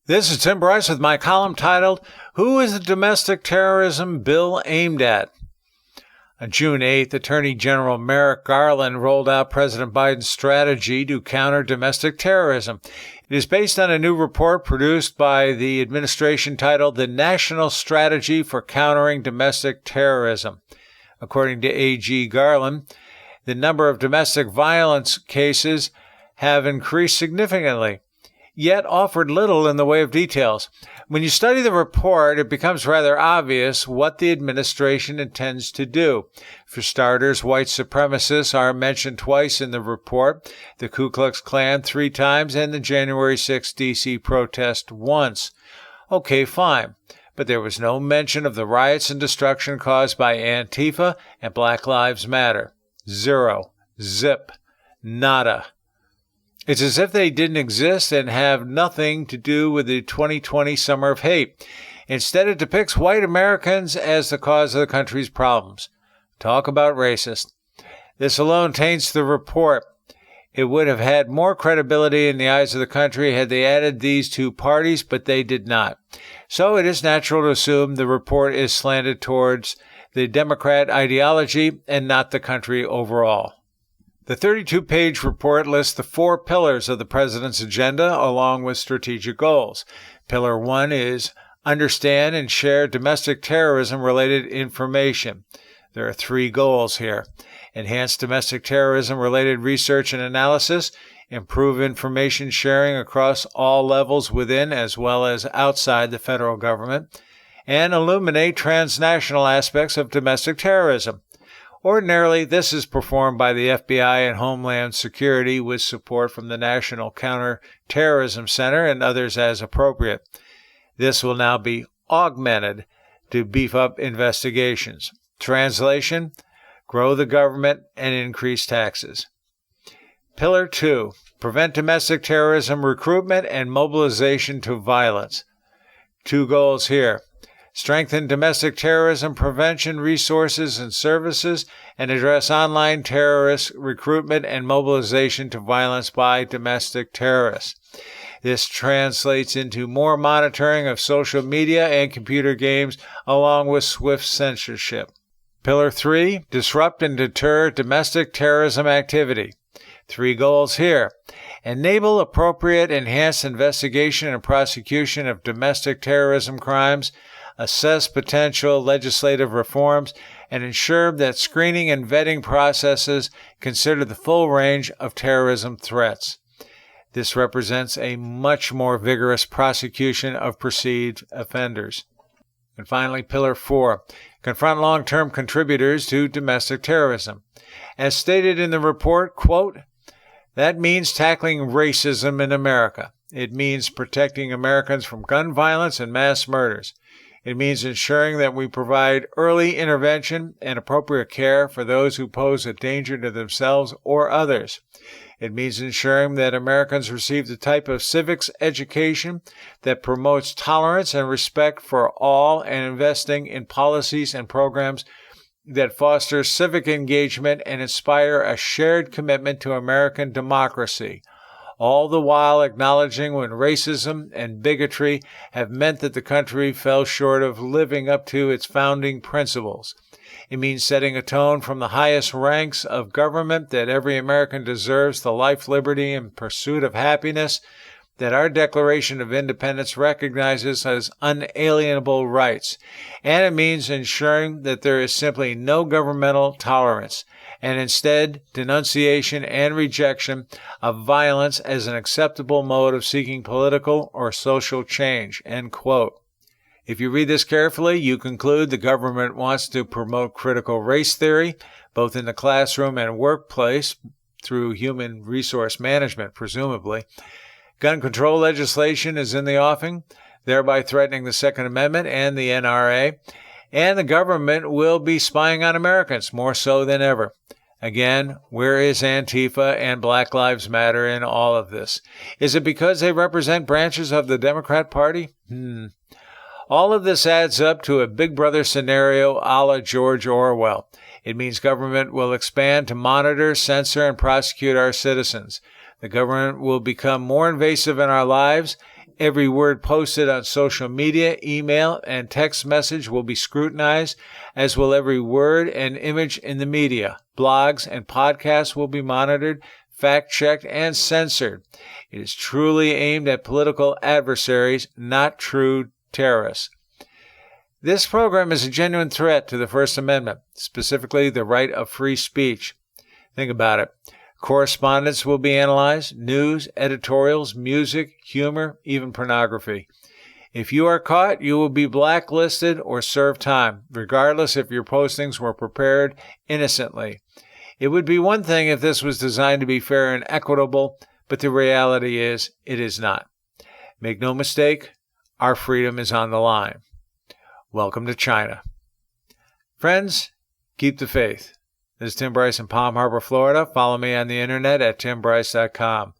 This is Tim Bryce with my column titled, Who is the Domestic Terrorism Bill Aimed at? On June 8th, Attorney General Merrick Garland rolled out President Biden's strategy to counter domestic terrorism. It is based on a new report produced by the administration titled The National Strategy for Countering Domestic Terrorism. According to AG Garland, the number of domestic violence cases have increased significantly, yet offered little in the way of details. When you study the report, it becomes rather obvious what the administration intends to do. For starters, white supremacists are mentioned twice in the report, the Ku Klux Klan 3 times, and the January 6 D.C. protest once. Okay, fine. But there was no mention of the riots and destruction caused by Antifa and Black Lives Matter. Zero. Zip. Nada. It's as if they didn't exist and have nothing to do with the 2020 Summer of Hate. Instead, it depicts white Americans as the cause of the country's problems. Talk about racist. This alone taints the report. It would have had more credibility in the eyes of the country had they added these two parties, but they did not. So it is natural to assume the report is slanted towards the Democrat ideology and not the country overall. The 32-page report lists the 4 pillars of the president's agenda along with strategic goals. Pillar 1 is understand and share domestic terrorism-related information. There are 3 goals here. Enhance domestic terrorism-related research and analysis, improve information sharing across all levels within as well as outside the federal government, and illuminate transnational aspects of domestic terrorism. Ordinarily, this is performed by the FBI and Homeland Security with support from the National Counterterrorism Center and others as appropriate. This will now be augmented to beef up investigations. Translation: grow the government and increase taxes. Pillar 2, prevent domestic terrorism recruitment and mobilization to violence. 2 goals here. Strengthen domestic terrorism prevention resources and services, and address online terrorist recruitment and mobilization to violence by domestic terrorists. This translates into more monitoring of social media and computer games, along with swift censorship. Pillar 3, disrupt and deter domestic terrorism activity. 3 goals here. Enable appropriate enhanced investigation and prosecution of domestic terrorism crimes, assess potential legislative reforms, and ensure that screening and vetting processes consider the full range of terrorism threats. This represents a much more vigorous prosecution of perceived offenders. And finally, Pillar 4, confront long-term contributors to domestic terrorism. As stated in the report, quote, that means tackling racism in America. It means protecting Americans from gun violence and mass murders. It means ensuring that we provide early intervention and appropriate care for those who pose a danger to themselves or others. It means ensuring that Americans receive the type of civics education that promotes tolerance and respect for all and investing in policies and programs that foster civic engagement and inspire a shared commitment to American democracy, all the while acknowledging when racism and bigotry have meant that the country fell short of living up to its founding principles. It means setting a tone from the highest ranks of government that every American deserves the life, liberty, and pursuit of happiness that our Declaration of Independence recognizes as unalienable rights. And it means ensuring that there is simply no governmental tolerance, and instead denunciation and rejection of violence as an acceptable mode of seeking political or social change, end quote. If you read this carefully, you conclude the government wants to promote critical race theory, both in the classroom and workplace, through human resource management, presumably. Gun control legislation is in the offing, thereby threatening the Second Amendment and the NRA, and the government will be spying on Americans more so than ever. Again, where is Antifa and Black Lives Matter in all of this? Is it because they represent branches of the Democrat Party? All of this adds up to a Big Brother scenario a la George Orwell. It means government will expand to monitor, censor, and prosecute our citizens. The government will become more invasive in our lives, Every word posted on social media, email, and text message will be scrutinized, as will every word and image in the media. Blogs and podcasts will be monitored, fact-checked, and censored. It is truly aimed at political adversaries, not true terrorists. This program is a genuine threat to the First Amendment, specifically the right of free speech. Think about it. Correspondence will be analyzed, news, editorials, music, humor, even pornography. If you are caught, you will be blacklisted or serve time, regardless if your postings were prepared innocently. It would be one thing if this was designed to be fair and equitable, but the reality is it is not. Make no mistake, our freedom is on the line. Welcome to China. Friends, keep the faith. This is Tim Bryce in Palm Harbor, Florida. Follow me on the internet at timbryce.com.